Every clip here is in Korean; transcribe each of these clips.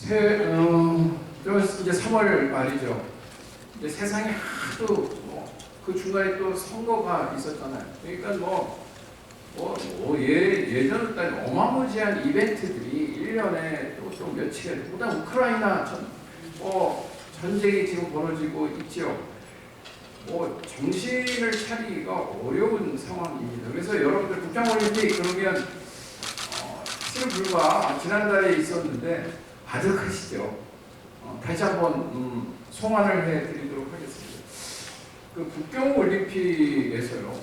이제 3월 말이죠. 이제 세상이 하도 그 중간에 또 선거가 있었잖아요. 그러니까 예전에 따지면 어마무지한 이벤트들이 1년에 또 며칠, 보다 우크라이나 전쟁이 지금 벌어지고 있죠. 정신을 차리기가 어려운 상황입니다. 그래서 여러분들 국장올림픽 그러면 사실 불과 지난달에 있었는데 아득하시죠. 다시 한번 송환을 해드리도록 하겠습니다. 그 국경올림픽에서요,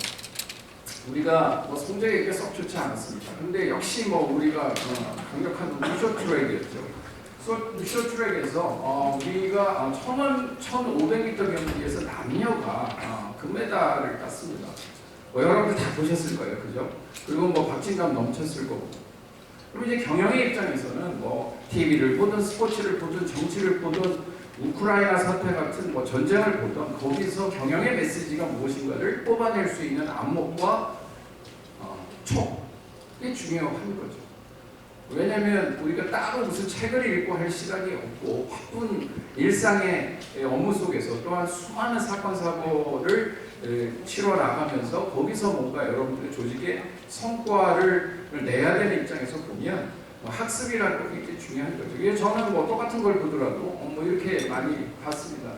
우리가 성적이 썩 좋지 않았습니다. 근데 역시 우리가 강력한 루쇼트랙이었죠. 루쇼트랙에서 우리가 1500m 경기에서 남녀가 금메달을 땄습니다. 여러분들 다 보셨을 거예요, 그죠? 그리고 박진감 넘쳤을 거고. 그럼 이제 경영의 입장에서는 TV를 보든 스포츠를 보든 정치를 보든 우크라이나 사태 같은 전쟁을 보든 거기서 경영의 메시지가 무엇인가를 뽑아낼 수 있는 안목과 이게 중요한 거죠. 왜냐하면 우리가 따로 무슨 책을 읽고 할 시간이 없고 바쁜 일상의 업무 속에서 또한 수많은 사건 사고를 치러 나가면서 거기서 뭔가 여러분들의 조직의 성과를 내야 되는 입장에서 보면 학습이라는 게 굉장히 중요한 거죠. 이게 저는 똑같은 걸 보더라도 이렇게 많이 봤습니다.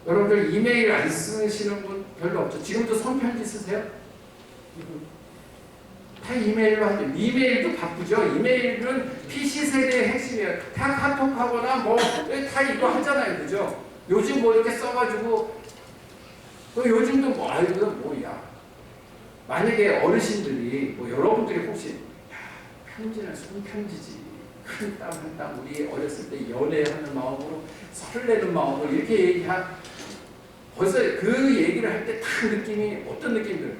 여러분들 이메일 안 쓰시는 분 별로 없죠. 지금도 손편지 쓰세요? 다 이메일로 하죠. 이메일도 바쁘죠. 이메일은 PC 세대의 핵심이에요. 다 카톡하거나 다 이거 하잖아요, 그죠? 요즘 이렇게 써가지고 요즘도 이거 뭐야? 만약에 어르신들이 여러분들이 혹시 편지는 손편지지, 한 땀 한 땀 우리 어렸을 때 연애하는 마음으로 설레는 마음으로 이렇게 얘기한 벌써 그 얘기를 할 때 딱 느낌이 어떤 느낌이 들어요?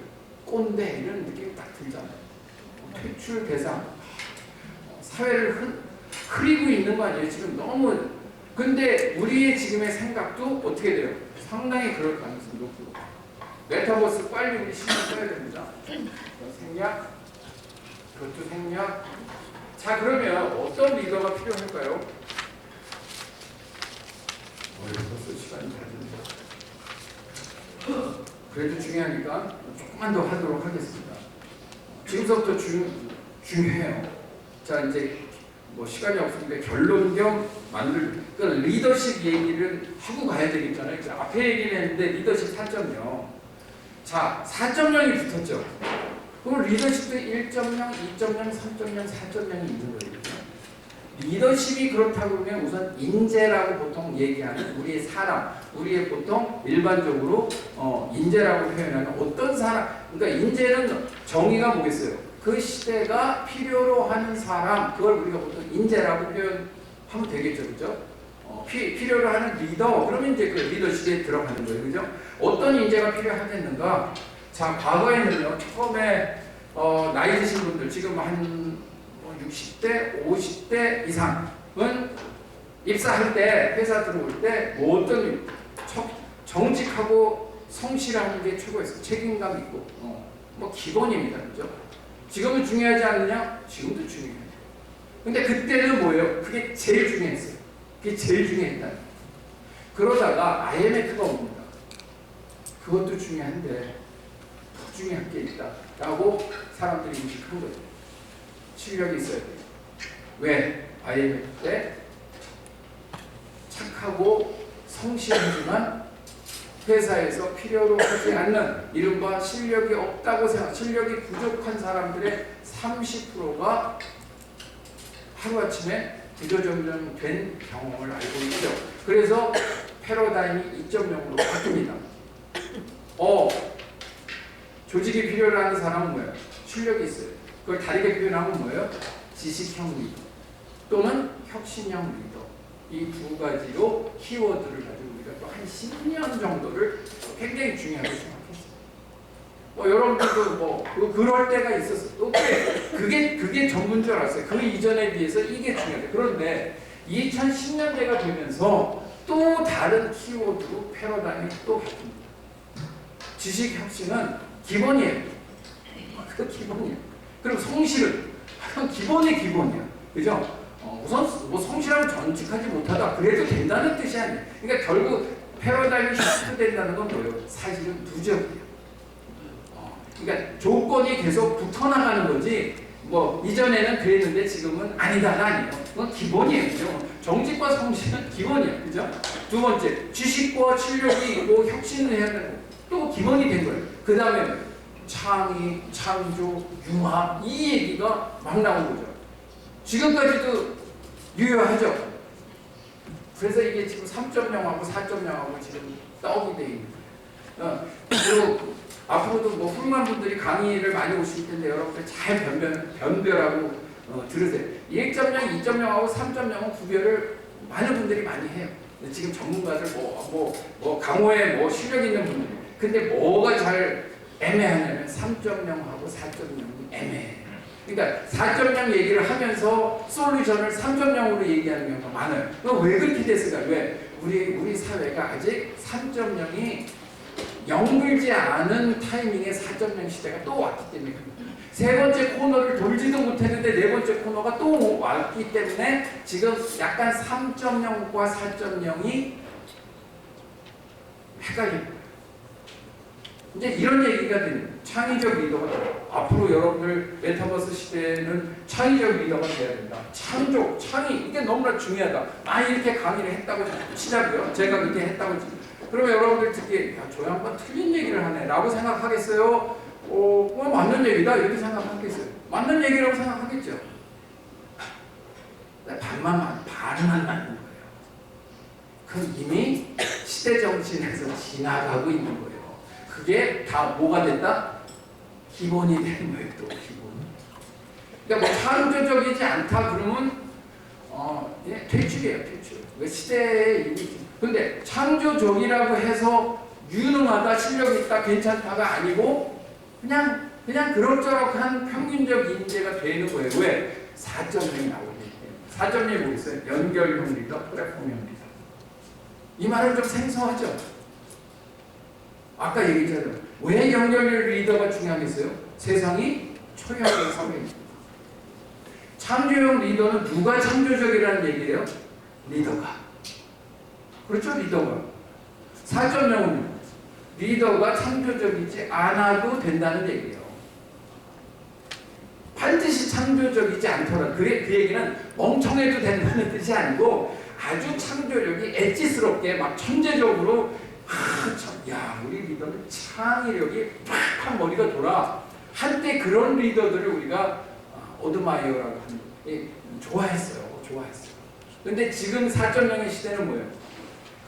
꼰대 이런 느낌이 딱 들잖아요. 퇴출 대상, 사회를 흐리고 있는 거 아니에요? 지금 너무. 근데 우리의 지금의 생각도 어떻게 돼요? 상당히 그럴 가능성이 높고. 메타버스 빨리 우리 신경 써야 됩니다. 생략, 그것도 생략. 자, 그러면 어떤 리더가 필요할까요? 벌써 시간이 다 됐네요. 그래도 중요하니까 조금만 더 하도록 하겠습니다. 지금부터 중요해요. 자, 이제 시간이 없으니까 결론 겸 그러니까 리더십 얘기를 하고 가야 되겠잖아요. 앞에 얘기를 했는데 리더십 4.0. 자, 4.0이 붙었죠. 그럼 리더십도 1.0, 2.0, 3.0, 4.0이 있는 거예요. 리더십이 그렇다고 그러면 우선 인재라고 보통 얘기하는 우리의 사람, 우리의 보통 일반적으로 인재라고 표현하는 어떤 사람, 그러니까 인재는 정의가 뭐겠어요? 그 시대가 필요로 하는 사람, 그걸 우리가 보통 인재라고 표현하면 되겠죠, 그죠? 필요로 하는 리더, 그러면 이제 그 리더십에 들어가는 거예요, 그죠? 어떤 인재가 필요하겠는가? 자, 과거에는요, 처음에 나이 드신 분들, 지금 한 60대, 50대 이상은 입사할 때, 회사 들어올 때 어떤 정직하고 성실한 게 최고였어요. 책임감 있고 기본입니다, 그죠? 지금은 중요하지 않느냐? 지금도 중요해요. 근데 그때는 뭐예요? 그게 제일 중요했어요. 그게 제일 중요했다. 그러다가 IMF가 옵니다. 그것도 중요한데 더 중요한 게 있다라고 사람들이 인식한 거죠. 실력이 있어야 돼요. 왜? IMF 때 착하고 성실하지만 회사에서 필요로 하지 않는 이른바 실력이 없다고 실력이 부족한 사람들의 30%가 하루아침에 부저정정된 경험을 알고 있죠. 그래서 패러다임이 2.0으로 바뀝니다. 조직이 필요로 하는 사람은 뭐예요? 실력이 있어요. 그걸 다르게 표현하면 뭐예요? 지식형 리더 또는 혁신형 리더. 이 두 가지로 키워드를 가지고 우리가 또 한 10년 정도를 굉장히 중요하게 생각했어요. 여러분들도 그럴 때가 있었어요. 또 그게 전부인 줄 알았어요. 그 이전에 비해서 이게 중요해요. 그런데 2010년대가 되면서 또 다른 키워드로 패러다임이 또 바뀝니다. 지식 혁신은 기본이에요. 그 기본이에요. 그리고 성실은 기본의 기본이야. 그죠? 우선 뭐 성실하고 정직하지 못하다 그래도 된다는 뜻이 아니에요. 그러니까 결국 패러다임이 시프트 된다는 건 뭐예요? 사실은 누적이에요. 그러니까 조건이 계속 붙어나가는 거지. 뭐 이전에는 그랬는데 지금은 아니다가 아니에요. 그건 기본이에요, 그죠? 정직과 성실은 기본이에요, 그죠? 두 번째, 지식과 실력이 있고 혁신을 해야 되고 또 기본이 된 거예요. 그 다음에 창의, 창조, 융합 이 얘기가 막 나온 거죠. 지금까지도 유효하죠. 그래서 이게 지금 3.0하고 4.0하고 지금 떡이 돼 있는 거예요. 그리고 앞으로도 뭐 훌륭한 분들이 강의를 많이 오실 텐데 여러분들 잘 변별하고 들으세요. 1.0, 2.0하고 3.0은 구별을 많은 분들이 많이 해요. 지금 전문가들 뭐 강호에 뭐 실력 있는 분들. 근데 뭐가 잘 애매하냐면 3.0하고 4.0이 애매해요. 그러니까 4.0 얘기를 하면서 솔루션을 3.0으로 얘기하는 경우가 많아요. 왜 그렇게 됐을까? 왜? 우리 사회가 아직 3.0이 영불지 않은 타이밍에 4.0 시대가 또 왔기 때문에 세 번째 코너를 돌지도 못했는데 네 번째 코너가 또 왔기 때문에 지금 약간 3.0과 4.0이 헷갈립니다. 이제 이런 얘기가 되는 창의적 리더가 돼요. 앞으로 여러분들 메타버스 시대에는 창의적 리더가 돼야 된다. 창조, 창의 이게 너무나 중요하다. 이렇게 강의를 했다고 치자고요. 제가 그렇게 했다고 치자고요. 그러면 여러분들 듣기에 저 양반 틀린 얘기를 하네 라고 생각하겠어요? 맞는 얘기다 이렇게 생각하겠어요? 맞는 얘기라고 생각하겠죠? 반만 맞는 거예요. 그럼 이미 시대 정신에서 지나가고 있는 거예요. 그게 다 뭐가 됐다? 기본이 되는 거예요. 또 기본. 그러니까 뭐 창조적이지 않다 그러면 퇴출이에요. 퇴출. 왜 시대의 이미 근데 창조적이라고 해서 유능하다, 실력 있다, 괜찮다가 아니고 그냥 그럭저럭한 평균적 인재가 되는 거예요. 왜? 4.0이 나오기 때문에. 4.0이 뭐 있어요? 연결형 리더, 플랫폼형 리더. 이 말은 좀 생소하죠? 아까 얘기했잖아요. 왜 연결형 리더가 중요하겠어요? 세상이 초연한 사회입니다. 창조형 리더는 누가 창조적이라는 얘기예요? 리더가. 그렇죠? 리더가. 4.0은 리더가 창조적이지 않아도 된다는 얘기예요. 반드시 창조적이지 않더라도 그 얘기는 멍청해도 된다는 뜻이 아니고 아주 창조력이 엣지스럽게 막 천재적으로 우리 리더는 창의력이 팍팍 머리가 돌아. 한때 그런 리더들을 우리가 어드마이어라고 하는 좋아했어요. 근데 지금 4.0의 시대는 뭐예요?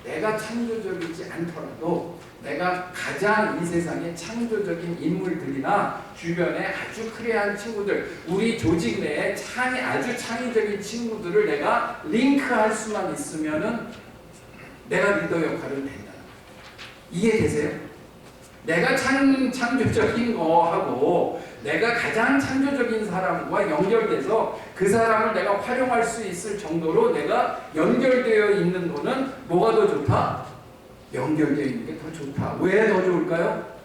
내가 창조적이지 않더라도 내가 가장 이 세상에 창조적인 인물들이나 주변에 아주 크리한 친구들, 우리 조직 내에 아주 창의적인 친구들을 내가 링크할 수만 있으면은 내가 리더 역할을 된다. 이해되세요? 내가 창조적인 거하고 내가 가장 창조적인 사람과 연결돼서 그 사람을 내가 활용할 수 있을 정도로 내가 연결되어 있는 거는 뭐가 더 좋다? 연결되어 있는 게 더 좋다. 왜 더 좋을까요?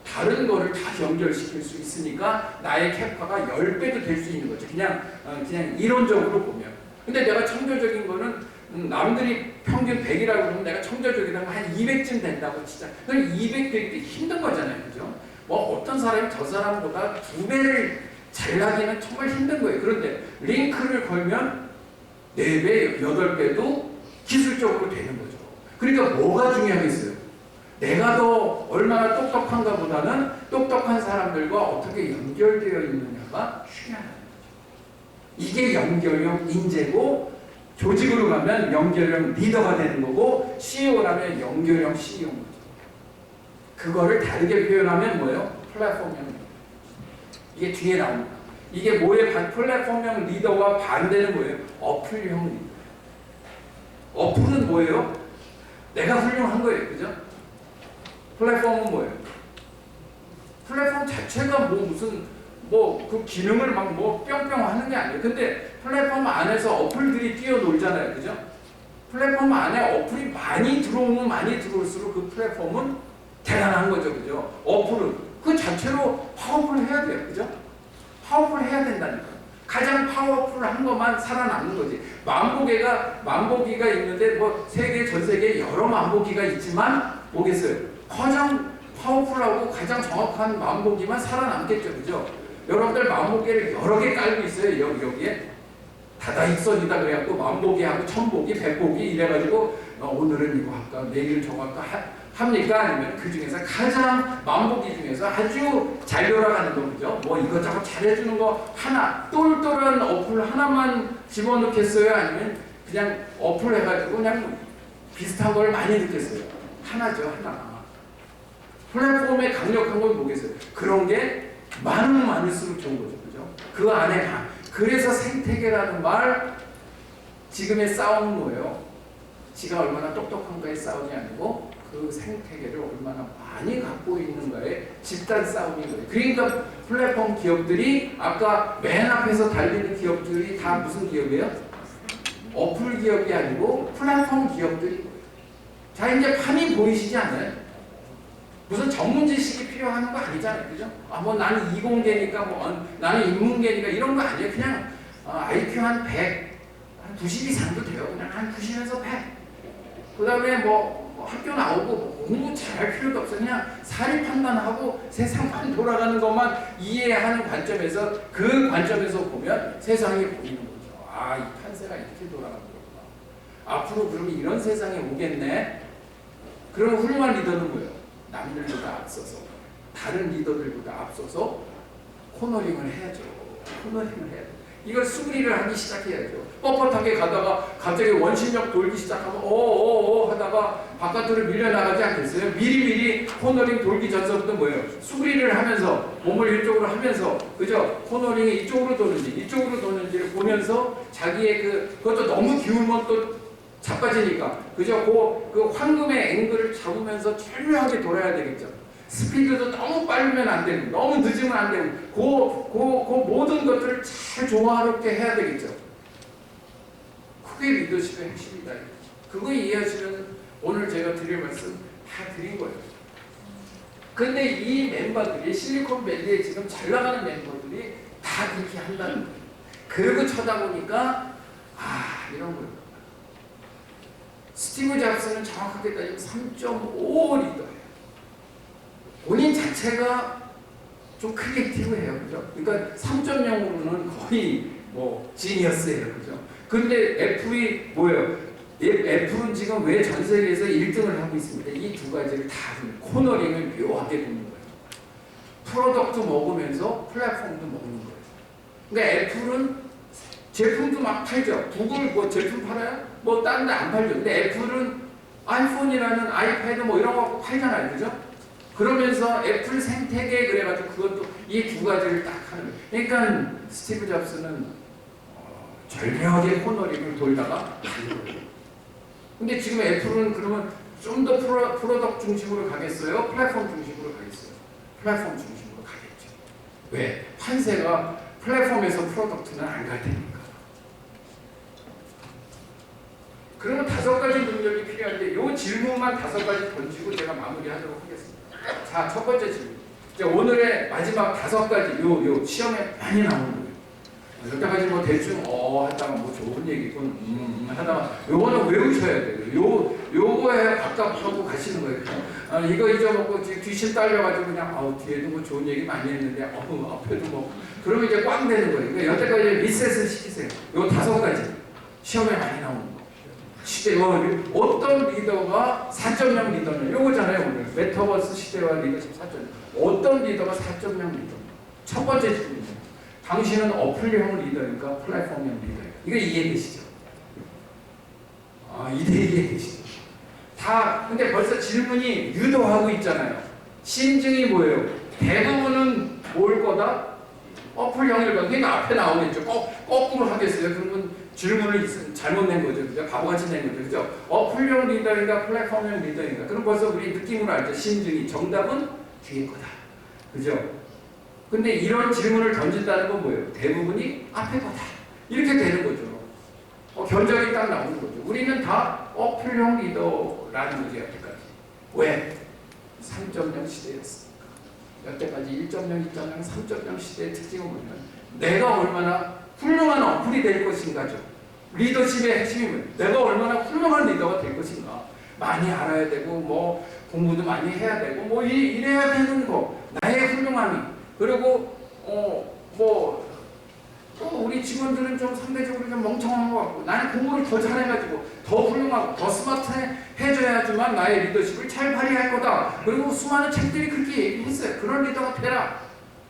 다른 거를 다 연결시킬 수 있으니까 나의 캐파가 10배도 될 수 있는 거죠. 그냥 이론적으로 보면. 근데 내가 창조적인 거는 남들이 평균 100이라고 그러면 내가 창조적이라면 한 200쯤 된다고 치자. 그럼 200 되기 힘든 거잖아요. 그죠? 뭐 어떤 사람이 저 사람보다 2배를 잘나기는 정말 힘든 거예요. 그런데 링크를 걸면 4배, 8배도 기술적으로 되는 거죠. 그러니까 뭐가 중요하겠어요? 내가 더 얼마나 똑똑한가 보다는 똑똑한 사람들과 어떻게 연결되어 있느냐가 중요하다. 이게 연결형 인재고 조직으로 가면 연결형 리더가 되는 거고 CEO라면 연결형 CEO인 거죠. 그거를 다르게 표현하면 뭐예요? 플랫폼형. 이게 뒤에 나옵니다. 이게 뭐의 플랫폼형 리더와 반대는 뭐예요? 어플형 리더. 어플은 뭐예요? 내가 훌륭한 거예요. 그죠? 플랫폼은 뭐예요? 플랫폼 자체가 그 기능을 뿅뿅 하는 게 아니에요. 근데 플랫폼 안에서 어플들이 뛰어놀잖아요. 그죠? 플랫폼 안에 어플이 많이 들어오면 많이 들어올수록 그 플랫폼은 대단한 거죠. 그죠? 어플은 그 자체로 파워풀 해야 돼요. 그죠? 파워풀 해야 된다니까요. 가장 파워풀한 것만 살아남는 거지. 만보기가 있는데 뭐 세계 전 세계에 여러 만보기가 있지만 뭐겠어요? 가장 파워풀하고 가장 정확한 만보기만 살아남겠죠, 그죠? 여러분들 만보기를 여러 개 깔고 있어요. 여기에 다다익선이다 그래갖고 만보기하고 천보기, 백보기 이래가지고 오늘은 이거 할까, 내일은 저거 할까 합니까? 아니면 그 중에서 가장 만보기 중에서 아주 잘 돌아가는 거, 그죠? 뭐 이것저것 잘해주는 거 하나, 똘똘한 어플 하나만 집어넣겠어요? 아니면 그냥 어플 해가지고 그냥 비슷한 걸 많이 넣겠어요? 하나죠, 하나. 플랫폼의 강력한 건 뭐겠어요? 그런 게 많을수록 좋은 거죠, 그죠? 그 안에 그래서 생태계라는 말, 지금의 싸움은 뭐예요? 지가 얼마나 똑똑한가의 싸움이 아니고 그 생태계를 얼마나 많이 갖고 있는가의 집단 싸움인 거예요. 그러니까 플랫폼 기업들이 아까 맨 앞에서 달리는 기업들이 다 무슨 기업이에요? 어플 기업이 아니고 플랫폼 기업들이. 자, 이제 판이 보이시지 않나요? 무슨 전문 지식이 필요한 거 아니잖아요, 그죠? 뭐 나는 이공계니까 나는 인문계니까 이런 거 아니에요. 그냥 IQ 한 100, 한 90 이상도 돼요. 그냥 한 90에서 100. 그 다음에 뭐 학교 나오고 공부 잘할 필요도 없어. 그냥 사리 판단하고 세상만 돌아가는 것만 이해하는 관점에서, 그 관점에서 보면 세상이 보이는 거죠. 아, 이 판세가 이렇게 돌아가는 거구나. 앞으로 그러면 이런 세상이 오겠네. 그러면 훌륭한 리더는 뭐예요? 남들보다 앞서서, 다른 리더들보다 앞서서 코너링을 해야죠. 코너링을 해야죠. 이걸 수그리를 하기 시작해야죠. 뻣뻣하게 가다가 갑자기 원심력 돌기 시작하면 어어어 하다가 바깥으로 밀려나가지 않겠어요? 미리미리 코너링 돌기 전서부터 뭐예요? 수그리를 하면서 몸을 이쪽으로 하면서, 그죠? 코너링이 이쪽으로 도는지 이쪽으로 도는지를 보면서 자기의 그것도 너무 기울면 또 자빠지니까, 그죠? 그 황금의 앵글을 잡으면서 절묘하게 돌아야 되겠죠. 스피드도 너무 빠르면 안 되고 너무 늦으면 안 되고 그 모든 것들을 잘 조화롭게 해야 되겠죠. 그게 리더십의 핵심이다. 그거 이해하시면 오늘 제가 드릴 말씀 다 드린 거예요. 근데 이 멤버들이, 실리콘밸리에 지금 잘 나가는 멤버들이 다 그렇게 한다는 거예요. 그리고 쳐다보니까 이런 거예요. 스티브 잡스는 정확하게 따지면 3.5 리더예요. 본인 자체가 좀 크리에이티브해요, 그죠? 그러니까 3.0으로는 거의 뭐 지니어스예요, 그죠? 근데 애플이 뭐예요? 애플은 지금 왜 전 세계에서 1등을 하고 있습니다. 이 두 가지를 다 코너링을 묘하게 보는 거예요. 프로덕트 먹으면서 플랫폼도 먹는 거예요. 그러니까 애플은 제품도 막 팔죠. 구글 뭐 제품 팔아요? 뭐 다른 데 안 팔죠. 근데 애플은 아이폰이라는 아이패드 뭐 이런 거 팔잖아요, 그죠? 그러면서 애플 생태계 그래가지고 그것도 이 두 가지를 딱 하는 거예요. 그러니까 스티브 잡스는 절묘하게 코너링을 돌다가 가는 거예요. 근데 지금 애플은 그러면 좀 더 프로덕트 중심으로 가겠어요? 플랫폼 중심으로 가겠어요? 플랫폼 중심으로 가겠죠. 왜? 판세가 플랫폼에서 프로덕트는 안 갈 테니까. 그러면 5가지 능력이 필요한데 이 질문만 5가지 던지고 제가 마무리하도록 하겠습니다. 자, 첫 번째 질문. 이제 오늘의 마지막 5가지, 요 시험에 많이 나오는 거예요. 여태까지 뭐 대충 하다가 뭐 좋은 얘기군 하다가 요거는 외우셔야 돼요. 요거에 각각하고 가시는 거예요. 이거 잊어먹고 뒤실 딸려가지고 그냥 뒤에도 뭐 좋은 얘기 많이 했는데 앞에도 뭐 그러면 이제 꽝 되는 거예요. 그러니까 여태까지 리셋을 시키세요. 요 5가지 시험에 많이 나오는 거. 어떤 리더가 4.0 리더냐 요거잖아요. 오늘 메타버스 시대와 리더십 4.0. 어떤 리더가 4.0 리더? 첫 번째 질문입니다. 당신은 어플형 리더니까 플랫폼형 리더예요. 이거 이해되시죠? 이해되시죠? 다 근데 벌써 질문이 유도하고 있잖아요. 심증이 뭐예요? 대부분은 뭘 거다? 어플형일 거다. 그러니까 앞에 나오겠죠. 거꾸로 하겠어요. 그러면 질문을 잘못 낸 거죠. 그죠? 바보같이 낸 거죠. 그죠? 어플형 리더인가 플랫폼형 리더인가. 그럼 벌써 우리 느낌으로 알죠. 심증이. 정답은 뒤에 거다. 그죠? 근데 이런 질문을 던진다는 건 뭐예요? 대부분이 앞에 거다. 이렇게 되는 거죠. 견적이 딱 나오는 거죠. 우리는 다 어플형 리더라는 거죠. 여태까지. 왜? 3.0 시대였으니까. 여태까지 1.0, 2.0, 3.0 시대의 특징은 뭐냐면 내가 얼마나 훌륭한 어플이 될 것인가죠. 리더십의 핵심이 뭐예요? 내가 얼마나 훌륭한 리더가 될 것인가. 많이 알아야 되고 뭐 공부도 많이 해야 되고 뭐 이래야 되는 거. 나의 훌륭함이. 그리고 뭐 또 우리 직원들은 좀 상대적으로 좀 멍청한 것 같고 나는 공부를 더 잘해가지고 더 훌륭하고 더 스마트해져야지만 나의 리더십을 잘 발휘할 거다. 그리고 수많은 책들이 그렇게 얘기했어요. 그런 리더가 되라.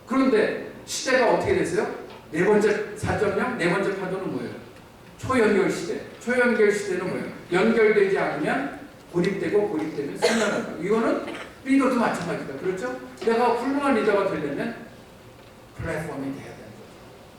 그런데 시대가 어떻게 됐어요? 네 번째 4.0, 네 번째 파도는 뭐예요? 초연결 시대. 초연결 시대는 뭐예요? 연결되지 않으면 고립되고 고립되면 소멸한다. 이거는 리더도 마찬가지다. 그렇죠? 내가 훌륭한 리더가 되려면 플랫폼이 돼야 된다.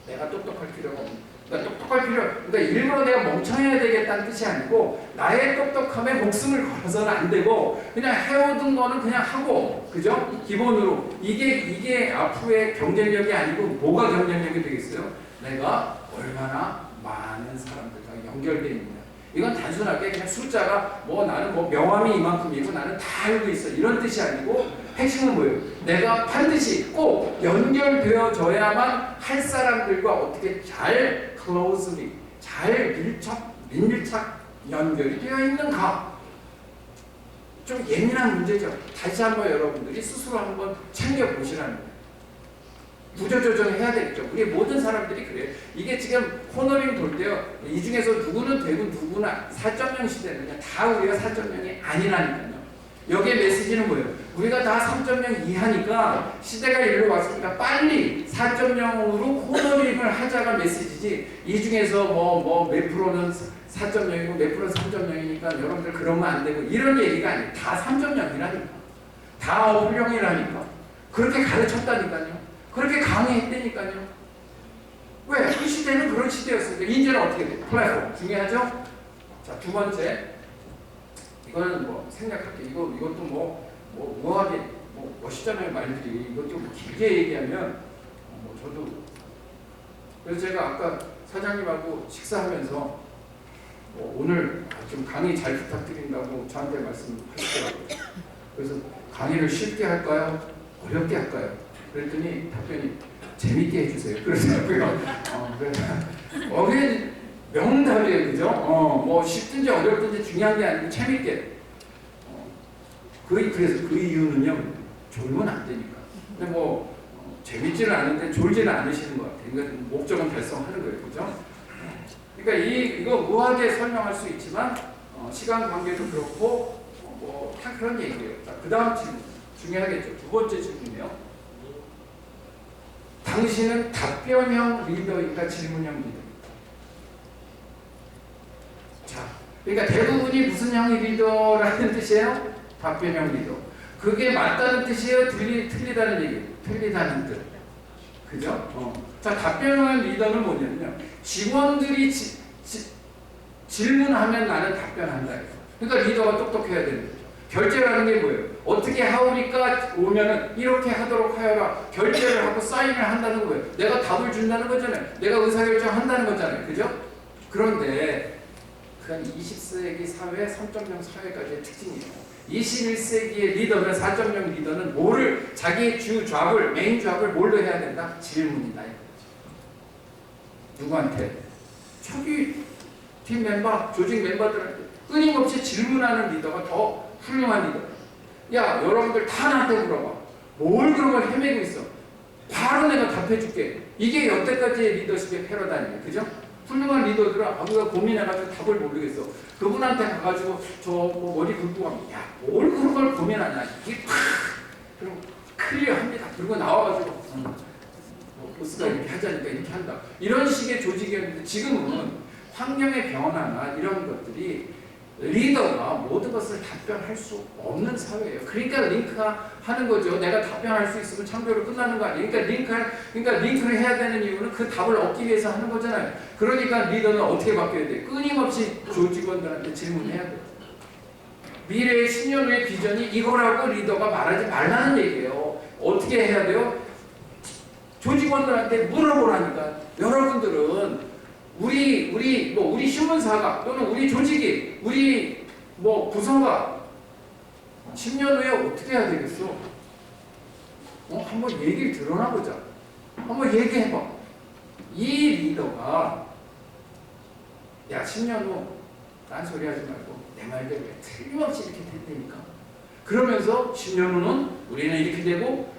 내가 똑똑할 필요가 없는. 그러니까 일부러 내가 멍청해야 되겠다는 뜻이 아니고 나의 똑똑함에 목숨을 걸어서는 안 되고 그냥 해오던 거는 그냥 하고, 그죠? 기본으로 이게 앞으로의 경쟁력이 아니고 뭐가 경쟁력이 되겠어요? 내가 얼마나 많은 사람들과 연결되어 있느냐. 이건 단순하게 그냥 숫자가 뭐 나는 뭐 명함이 이만큼이고 나는 다 알고 있어 이런 뜻이 아니고 핵심은 뭐예요? 내가 반드시 꼭 연결되어져야만 할 사람들과 어떻게 잘 closely, 잘 밀착 연결이 되어 있는가? 좀 예민한 문제죠. 다시 한번 여러분들이 스스로 한번 챙겨보시라는 거예요. 구조조정해야 되겠죠. 우리 모든 사람들이 그래요. 이게 지금 코너링 돌 때요. 이 중에서 누구는 되고 누구나 4.0 시대는 그냥 다 우리가 4.0이 아니라니까요. 여기에 메시지는 뭐예요? 우리가 다 3.0 이하니까 시대가 이리로 왔으니까 빨리 4.0으로 코너링을 하자가 메시지지 이 중에서 몇 프로는 4.0이고 몇 프로는 3.0이니까 여러분들 그러면 안 되고 이런 얘기가 아니에요. 다 3.0이라니까. 다 훌륭이라니까. 그렇게 가르쳤다니까요. 그렇게 강의했다니까요. 왜? 그 시대는 그런 시대였으니까. 이제는 어떻게 돼요? 플랫폼. 중요하죠? 자, 두 번째. 이거는 뭐 생략할게. 이것도 우아하게 멋있잖아요. 말들이. 이것도 뭐 길게 얘기하면 저도. 그래서 제가 아까 사장님하고 식사하면서 오늘 좀 강의 잘 부탁드린다고 저한테 말씀하시더라고요. 그래서 강의를 쉽게 할까요? 어렵게 할까요? 그랬더니 답변이 재밌게 해주세요. 그러더라고요. 그게 명답이에요, 그죠? 뭐 쉽든지 어렵든지 중요한 게 아니고 재밌게. 그래서 그 이유는요, 졸면 안 되니까. 근데 재밌지는 않은데 졸지는 않으시는 것 같아요. 그러니까 목적은 달성하는 거예요, 그죠? 그러니까 이거 우아하게 설명할 수 있지만 시간 관계도 그렇고 다 그런 얘기예요. 자, 그 다음 질문 중요하겠죠. 두 번째 질문이요. 당신은 답변형 리더인가 질문형 리더입니까? 자, 그러니까 대부분이 무슨 형의 리더라는 뜻이에요? 답변형 리더. 그게 맞다는 뜻이에요? 틀리다는 얘기예요? 틀리다는 뜻. 그죠? 자, 답변형 리더는 뭐냐면요. 직원들이 질문하면 나는 답변한다. 그러니까 리더가 똑똑해야 되는 거죠. 결제라는 게 뭐예요? 어떻게 하오니까 오면은 이렇게 하도록 하여라. 결제를 하고 사인을 한다는 거예요. 내가 답을 준다는 거잖아요. 내가 의사결정 한다는 거잖아요. 그죠? 그런데 그건 20세기 사회, 3.0 사회까지의 특징이에요. 21세기의 리더는 4.0 리더는 뭐를 자기의 주 잡을 메인 잡을 뭘로 해야 된다? 질문이다. 누구한테? 초기 팀 멤버, 조직 멤버들한테 끊임없이 질문하는 리더가 더 훌륭한 리더. 야, 여러분들 다 나한테 물어봐. 뭘 그런 걸 헤매고 있어? 바로 내가 답해줄게. 이게 여태까지의 리더십의 패러다임이에요. 그죠? 훌륭한 리더들은 우리가 고민해가지고 답을 모르겠어. 그분한테 가가지고 머리 긁고 가면 야, 뭘 그런 걸 고민하냐. 이게 팍! 그럼 클리어합니다. 그리고 나와가지고 보스가 이렇게 하자니까 이렇게 한다. 이런 식의 조직이었는데 지금은 환경의 변화나 이런 것들이 리더가 모든 것을 답변할 수 없는 사회예요. 그러니까 링크하는 거죠. 내가 답변할 수 있으면 창조로 끝나는 거 아니에요. 그러니까 링크를 해야 되는 이유는 그 답을 얻기 위해서 하는 거잖아요. 그러니까 리더는 어떻게 바뀌어야 돼? 끊임없이 조직원들한테 질문해야 돼요. 미래의 10년 후의 비전이 이거라고 리더가 말하지 말라는 얘기예요. 어떻게 해야 돼요? 조직원들한테 물어보라니까. 여러분들은 우리 신문사가 또는 우리 조직이 우리 부서가 10년 후에 어떻게 해야 되겠어? 한번 얘기를 드러나보자. 한번 얘기해봐. 이 리더가 야 10년 후 딴소리 하지 말고 내 말대로 해. 틀림없이 이렇게 된다니까. 그러면서 10년 후는 우리는 이렇게 되고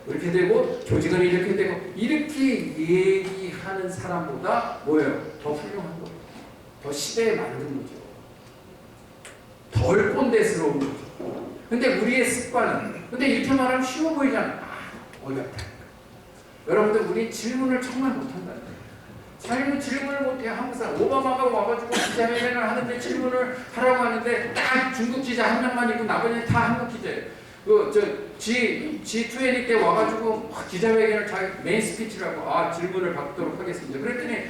조직은 이렇게 되고 이렇게 얘기하는 사람보다 뭐예요? 더 훌륭한 거예요. 더 시대에 맞는 거죠. 덜 꼰대스러운 거죠. 근데 우리의 습관은 근데 이렇게 말하면 쉬워 보이잖아. 어렵다. 여러분들 우리 질문을 정말 못한다. 자기는 질문을 못해. 한국 사람 오바마가 와가지고 기자회견을 하는데 질문을 하라고 하는데 딱 중국 기자 한 명만 있고 나머지는 다 한국 기자예요. G20 때 와가지고 기자회견을 자기 메인 스피치를 하고 질문을 받도록 하겠습니다. 그랬더니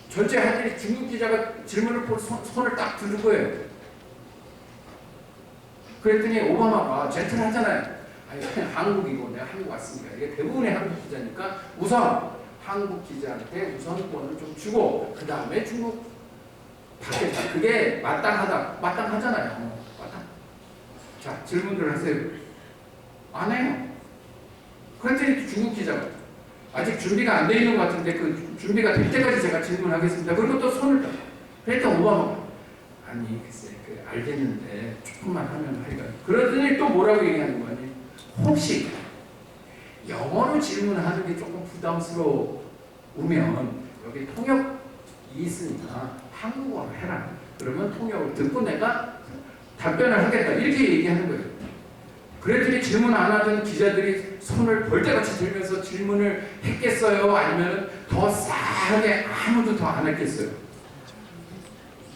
전체 하더니 중국 기자가 질문을 보고 손을 딱 들은 거예요. 그랬더니 오바마가 젠틀하잖아요. 아니 한국이고 내가 한국 왔으니까 이게 대부분의 한국 기자니까 우선 한국 기자한테 우선권을 좀 주고 그 다음에 중국 받겠다. 그게 마땅하잖아요. 자 질문들 하세요. 안 해요. 그랬더니 중국 기자가 아직 준비가 안 돼 있는 것 같은데 그 준비가 될 때까지 제가 질문하겠습니다. 그리고 또 손을 들어. 그랬더니 오바마가 아니 글쎄 알겠는데 조금만 하면 하리가. 그러더니 또 뭐라고 얘기하는 거 아니에요? 혹시 영어로 질문하는 게 조금 부담스러우면 여기 통역이 있으니까 한국어로 해라. 그러면 통역을 듣고 내가 답변을 하겠다. 이렇게 얘기하는 거예요. 그랬더니 질문 안 하던 기자들이 손을 벌떼같이 들면서 질문을 했겠어요? 아니면 더 싸하게 아무도 더 안 했겠어요?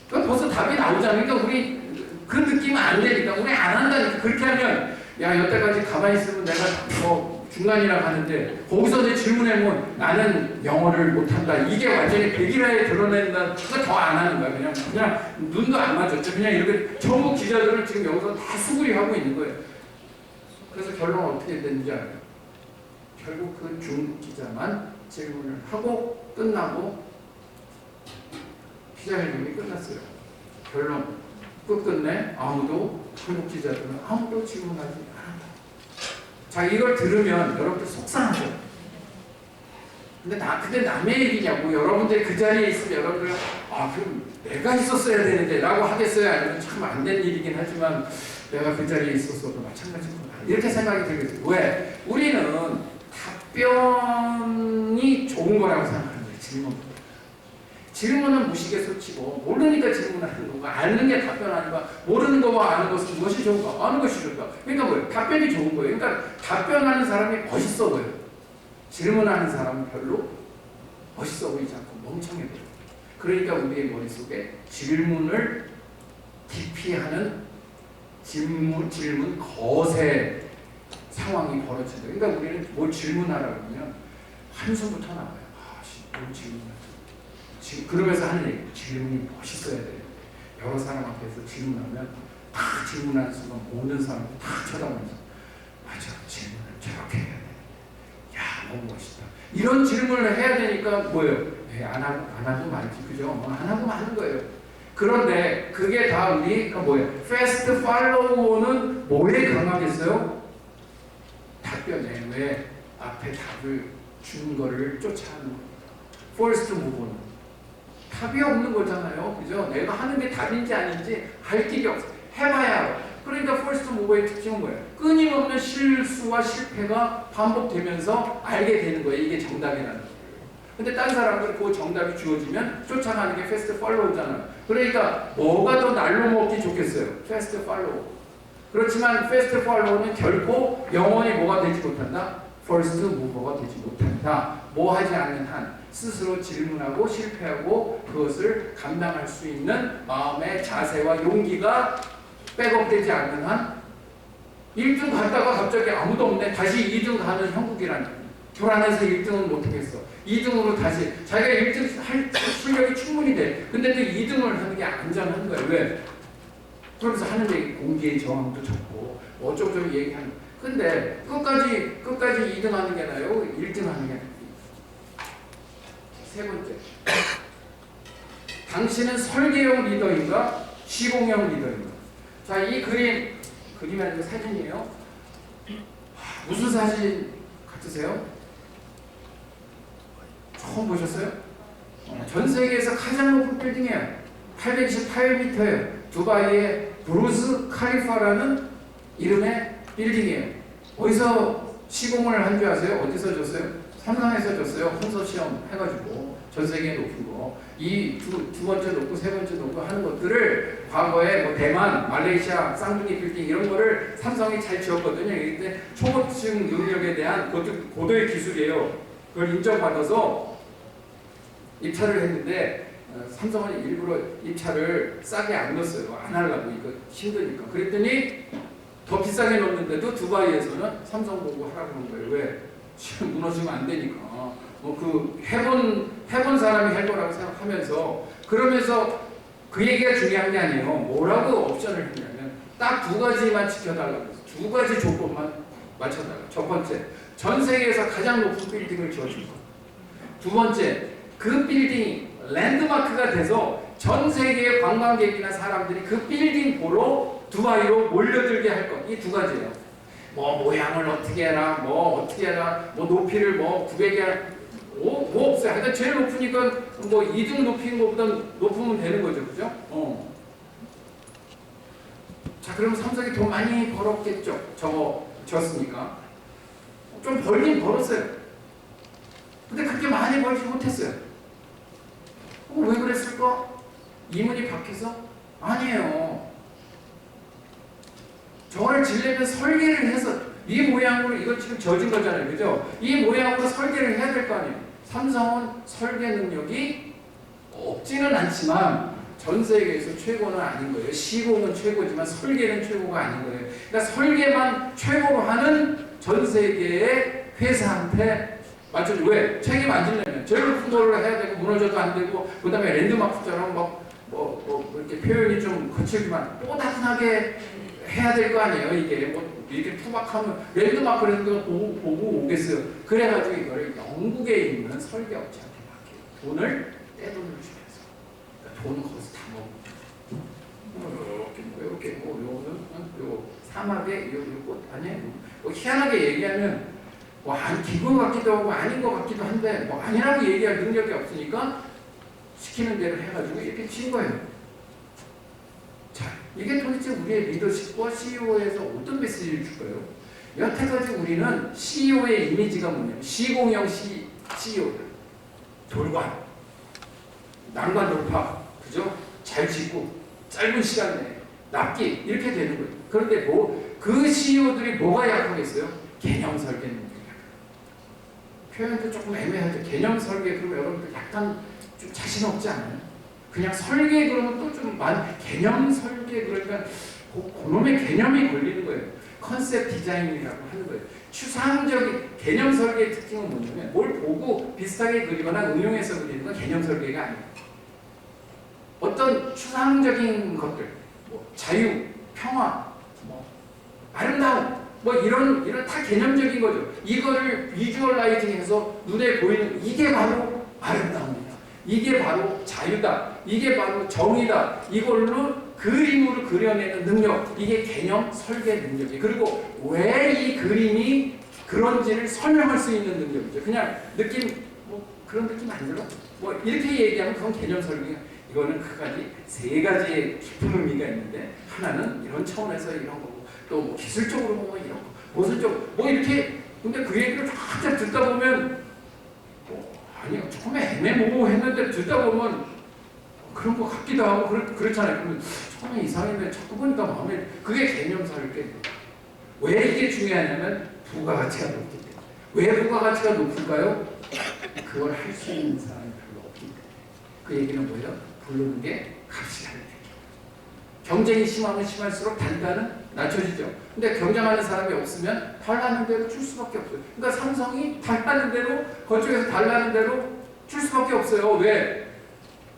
그럼 벌써 답이 나오잖아요. 그러니까 우리 그 느낌은 안 되니까 우리 안 한다니까. 그렇게 하면 야 여태까지 가만히 있으면 내가 중간이라고 하는데 거기서 내 질문해보면 나는 영어를 못한다. 이게 완전히 백일화에 드러낸다. 그거 더 안 하는 거야. 그냥 눈도 안 맞았죠. 그냥 이렇게 전부 기자들은 지금 여기서 다 수구리 하고 있는 거예요. 그래서 결론은 어떻게 됐는지 알아요? 결국 그 중국 기자만 질문을 하고 끝나고 기자회견이 끝났어요. 결론 끝끝내 아무도 한국 기자들은 아무도 질문하지 않았다. 자 이걸 들으면 여러분들 속상하죠. 근데 남의 얘기냐고. 여러분들이 그 자리에 있으면 여러분들 그럼 내가 있었어야 되는데 라고 하겠어요? 아니면 참 안 된 일이긴 하지만 내가 그 자리에 있었어도 마찬가지구나 이렇게 생각이 들겠어요. 왜? 우리는 답변이 좋은 거라고 생각하는 거예요. 질문은 무시개소치고 모르니까 질문하는 거고 아는 게 답변 아닌가. 모르는 거와 아는 것은 무엇이 좋은가? 아는 것이 좋다. 그러니까 뭐예요? 답변이 좋은 거예요. 그러니까 답변하는 사람이 멋있어 보여요. 질문하는 사람은 별로 멋있어 보이지 않고 멍청해 보여요. 그러니까 우리의 머릿속에 질문을 기피하는 질문 거세 상황이 벌어진다. 그러니까 우리는 뭘 질문하라고 하면 한숨부터 나와요. 뭘 질문하지? 그러면서 하는 얘기, 질문이 멋있어야 돼요. 여러 사람 앞에서 질문하면 다 질문하는 순간 모든 사람들 다 쳐다보면서 맞아, 질문을 저렇게 해야 돼. 야, 너무 멋있다. 이런 질문을 해야 되니까 뭐예요? 안 하고 말지, 그죠? 안 하고 마는 거예요. 그런데 그게 다 우리가 뭐예요? Fast Follower는 뭐에 강하겠어요? 답변에. 왜? 앞에 답을 주는 거를 쫓아하는 겁니다. First Mover는 답이 없는 거잖아요. 그죠? 내가 하는 게 답인지 아닌지 알 길이 없어. 해봐야 알아. 그러니까 First Mover의 특징은 뭐예요? 끊임없는 실수와 실패가 반복되면서 알게 되는 거예요. 이게 정답이라는 거예요. 근데 딴 사람들은 그 정답이 주어지면 쫓아가는 게 Fast Follower잖아요. 그러니까 뭐가 더 날로 먹기 좋겠어요? Fast Follower. 그렇지만 Fast Follower는 결코 영원히 뭐가 되지 못한다? First Mover가 되지 못한다. 뭐 하지 않는 한 스스로 질문하고 실패하고 그것을 감당할 수 있는 마음의 자세와 용기가 백업되지 않는 한 1등 갔다가 갑자기 아무도 없네. 다시 2등 가는 형국이라는 거예요. 불안해서 1등은 못하겠어. 2등으로 다시 자기가 1등 할 실력이 충분히 돼. 근데 또 2등을 하는 게 안전한 거예요. 왜? 그러면서 하는 얘기 공기의 저항도 적고 어쩌고저쩌고 얘기하는 거예요. 근데 끝까지 2등 하는 게 나아요? 1등 하는 게 나아요? 세 번째, 당신은 설계형 리더인가? 시공형 리더인가? 자, 이 그림이 아니고 사진이에요. 무슨 사진 같으세요? 처음 보셨어요? 전 세계에서 가장 높은 빌딩이에요. 828m예요. 두바이의 부르즈 칼리파라는 이름의 빌딩이에요. 어디서 시공을 한 줄 아세요? 어디서 줬어요? 삼성에서 줬어요. 컨소시엄 해가지고 전 세계에 높은 거. 이 두 번째 높고 세 번째 높고 하는 것들을 과거에 뭐 대만, 말레이시아, 쌍둥이 빌딩 이런 거를 삼성이 잘 지었거든요. 근데 초고층 능력에 대한 그것도 고도의 기술이에요. 그걸 인정받아서 입찰을 했는데 삼성은 일부러 입찰을 싸게 안 넣었어요. 안 하려고 이거 힘드니까. 그랬더니 더 비싸게 넣었는데도 두바이에서는 삼성 보고 하라고 하는 거예요. 왜? 지금 무너지면 안 되니까. 그 해본 사람이 할 거라고 생각하면서 그러면서 그 얘기가 중요한 게 아니에요. 뭐라고 옵션을 했냐면 딱 두 가지만 지켜달라고 해서 두 가지 조건만 맞춰달라. 첫 번째, 전 세계에서 가장 높은 빌딩을 지어준 거. 두 번째, 그 빌딩이 랜드마크가 돼서 전 세계의 관광객이나 사람들이 그 빌딩 보러 두바이로 몰려들게 할 것. 이 두 가지예요. 뭐 모양을 어떻게 해라, 뭐 어떻게 해라, 뭐 높이를 뭐 900에 해라. 뭐 없어요. 하여튼 제일 높으니까 뭐 2등 높인 것보다 높으면 되는 거죠. 그죠? 자, 그럼 삼성이 돈 많이 벌었겠죠. 저거 졌으니까. 좀 벌긴 벌었어요. 근데 그렇게 많이 벌지 못했어요. 왜 그랬을까? 이문이 박혀서? 아니에요. 저거를 지려면 설계를 해서 이 모양으로 이거 지금 젖은 거잖아요. 그죠? 이 모양으로 설계를 해야 될 거 아니에요. 삼성은 설계 능력이 없지는 않지만 전 세계에서 최고는 아닌 거예요. 시공은 최고지만 설계는 최고가 아닌 거예요. 그러니까 설계만 최고로 하는 전 세계의 회사한테 맞춰줘. 왜? 책임 안 지려면 제일 높은 걸로 해야 되고 무너져도 안 되고 그 다음에 랜드마크처럼 뭐 이렇게 표현이 좀 거칠지만 뽀얗게 해야 될 거 아니에요. 이게 뭐 이렇게 투박하면 랜드마크라는 거 보고 오겠어요. 그래가지고 이거를 영국에 있는 설계업체한테 맡겨요. 돈을 떼돈을 주면서. 그러니까 돈은 거기서 다 먹고 이렇게 요거는 사막에 요꽃 아니에요. 희한하게 얘기하면 뭐 기분 같기도 하고 아닌 것 같기도 한데 뭐 아니라고 얘기할 능력이 없으니까 시키는 대로 해가지고 이렇게 친 거예요. 자, 이게 도대체 우리의 리더십과 CEO에서 어떤 메시지를 줄까요? 여태까지 우리는 CEO의 이미지가 뭐냐면 시공형 CEO들, 돌관, 난관 돌파, 그죠? 잘 짓고 짧은 시간 내에 납기 이렇게 되는 거예요. 그런데 그 CEO들이 뭐가 약하겠어요? 개념 설계 능력이 약해요. 표현도 조금 애매하죠. 개념 설계 그러면 여러분들 약간 좀 자신 없지 않아요? 그냥 설계 그러면 또 좀 개념 설계 그러니까 그놈의 개념이 걸리는 거예요. 컨셉 디자인이라고 하는 거예요. 추상적인 개념 설계의 특징은 뭐냐면 뭘 보고 비슷하게 그리거나 응용해서 그리는 건 개념 설계가 아니에요. 어떤 추상적인 것들, 뭐 자유, 평화, 뭐 아름다움, 뭐 이런 다 개념적인 거죠. 이거를 비주얼라이징해서 눈에 보이는 이게 바로 아름다움이다. 이게 바로 자유다. 이게 바로 정의다. 이걸로 그림으로 그려내는 능력. 이게 개념 설계 능력이에요. 그리고 왜 이 그림이 그런지를 설명할 수 있는 능력이죠. 그냥 느낌, 뭐 그런 느낌 안 들어? 뭐 이렇게 얘기하면 그건 개념 설계가. 이거는 세 가지의 깊은 의미가 있는데 하나는 이런 차원에서 이런 거고 또 뭐 기술적으로 보면 이런 거, 모술적으로 뭐 이렇게. 근데 그 얘기를 쫙 듣다 보면 아니요, 처음에 애매모호했는데 듣다 보면 그런 것 같기도 하고 그렇잖아요. 그러면 처음에 이상했는데 자꾸 보니까 마음에 그게 개념 설계. 왜 이게 중요하냐면 부가가치가 높기 때문에. 왜 부가가치가 높을까요? 그걸 할 수 있는 사람이 별로 없기 때문에. 그 얘기는 뭐예요? 부르는 게 값이 다르다. 경쟁이 심하면 심할수록 단가는 낮춰지죠. 근데 경쟁하는 사람이 없으면 달라는 대로 줄 수밖에 없어요. 그러니까 삼성이 달라는 대로 그쪽에서 달라는 대로 줄 수밖에 없어요. 왜?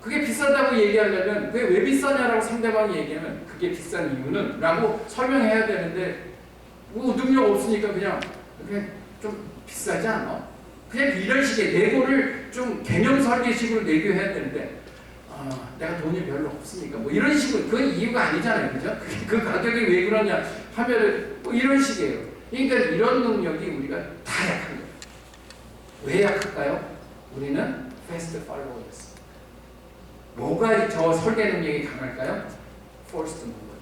그게 비싸다고 얘기하려면 그게 왜 비싸냐라고 상대방이 얘기하면 그게 비싼 이유는 라고 설명해야 되는데 뭐 능력 없으니까 그냥 좀 비싸지 않아? 그냥 이런 식의 내고를 좀 개념 설계식으로 내교해야 되는데 내가 돈이 별로 없으니까 뭐 이런 식으로 그 이유가 아니잖아요. 그죠? 그 가격이 왜 그러냐 하면은 뭐 이런 식이에요. 그러니까 이런 능력이 우리가 다 약한 거예요. 왜 약할까요? 우리는 fast followers였어요. 뭐가 저 설계 능력이 강할까요? First mover.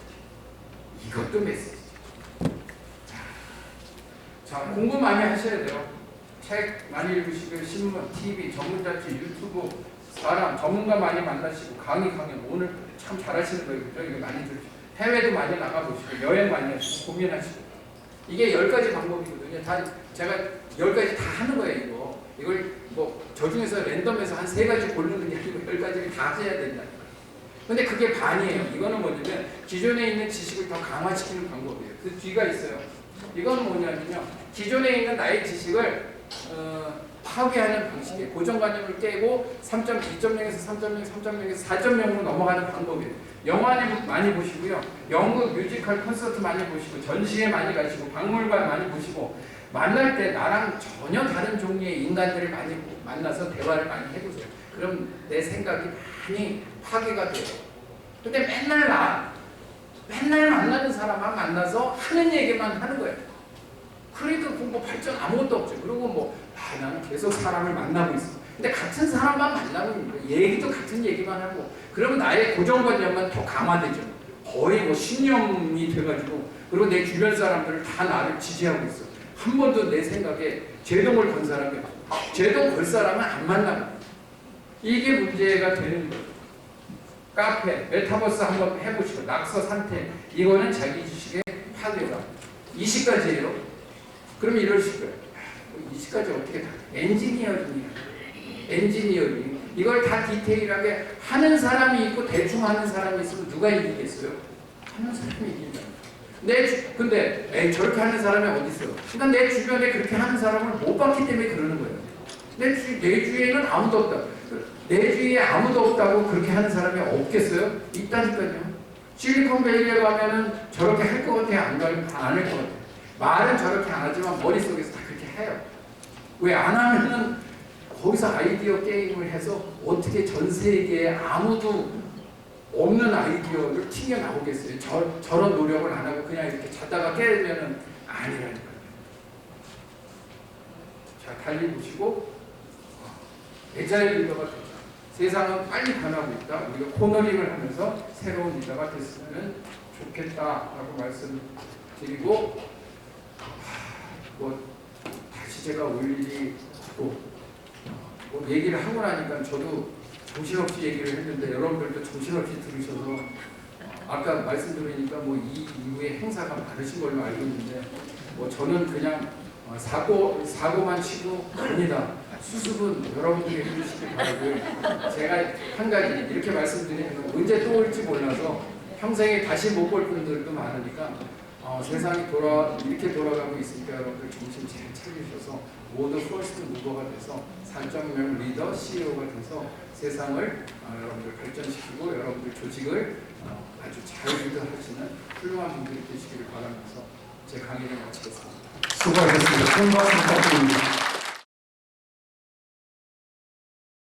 이것도 메시지죠. 자, 공부 많이 하셔야 돼요. 책 많이 읽으시고 신문, TV, 전문 잡지, 유튜브, 사람, 전문가 많이 만나시고 강의 오늘 참 잘하시는 거예요. 그죠? 이거 많이 들으시고 해외도 많이 나가보시고 여행 많이 하시고 고민하시고 이게 10가지 방법이거든요. 다 제가 10가지 다 하는 거예요. 이걸 뭐 저 중에서 랜덤에서 한 3가지 고르는 게 아니고 10가지를 다 해야 된다. 근데 그게 반이에요. 이거는 뭐냐면 기존에 있는 지식을 더 강화시키는 방법이에요. 그 뒤가 있어요. 이건 뭐냐면요. 기존에 있는 나의 지식을 파괴하는 방식이에요. 고정관념을 깨고 2.0에서 3.0, 3.0에서 4.0으로 넘어가는 방법이에요. 영화는 많이 보시고요. 연극, 뮤지컬, 콘서트 많이 보시고 전시회 많이 가시고 박물관 많이 보시고 만날 때 나랑 전혀 다른 종류의 인간들을 많이 만나서 대화를 많이 해보세요. 그럼 내 생각이 많이 파괴가 돼요. 근데 맨날 만나는 사람만 만나서 하는 얘기만 하는 거예요. 그래도 뭐 발전 아무것도 없죠. 그리고 나는 계속 사람을 만나고 있어. 근데 같은 사람만 만나면 얘기도 같은 얘기만 하고 그러면 나의 고정관념만 더 강화되죠. 거의 신념이 돼가지고 그리고 내 주변 사람들을 다 나를 지지하고 있어. 한 번도 내 생각에 제동을 건 사람이 없어. 제동 걸 사람은 안 만나요. 이게 문제가 되는 거예요. 카페, 메타버스 한번 해보시고 낙서 상태 이거는 자기 지식의 파괴다. 20가지예요. 그러면 이러실 거예요. 20가지 어떻게 다 엔지니어링 이걸 다 디테일하게 하는 사람이 있고 대충 하는 사람이 있으면 누가 이기겠어요? 하는 사람이 이긴다. 근데 저렇게 하는 사람이 어디 있어요? 그러니까 내 주변에 그렇게 하는 사람을 못 봤기 때문에 그러는 거예요. 내 주위에는 아무도 없다. 내 주위에 아무도 없다고 그렇게 하는 사람이 없겠어요? 있다니까요. 실리콘밸리에 가면은 저렇게 할 것 같아요? 안 할 것 같아요? 말은 저렇게 안 하지만 머릿속에서 다 그렇게 해요. 왜 안 하면은 거기서 아이디어 게임을 해서 어떻게 전 세계에 아무도 없는 아이디어를 튕겨 나오겠어요. 저런 노력을 안 하고 그냥 이렇게 자다가 깨면은 아니라니까요. 자, 달리 보시고 애자일 리더가 되자. 세상은 빨리 변하고 있다. 우리가 코너링을 하면서 새로운 리더가 됐으면 좋겠다라고 말씀드리고 다시 제가 올 일이 얘기를 하고 나니까 저도 정신없이 얘기를 했는데 여러분들도 정신없이 들으셔서 아까 말씀 들으니까 이 이후에 행사가 많으신 걸로 알고 있는데 저는 그냥 사고만 치고 갑니다. 수습은 여러분들이 해주시길 바라고요. 제가 한 가지 이렇게 말씀드리면 언제 또 올지 몰라서 평생에 다시 못 볼 분들도 많으니까 세상이 이렇게 돌아가고 있으니까 여러분들 정신 잘 차리셔서 모두 퍼스트 무버가 돼서 4.0 리더, CEO가 돼서 세상을 여러분들 발전시키고 여러분들 조직을 아주 잘 리더하시는 훌륭한 분들이 되시기를 바라면서 제 강의를 마치겠습니다. 수고하셨습니다. 큰 박수 부탁드립니다.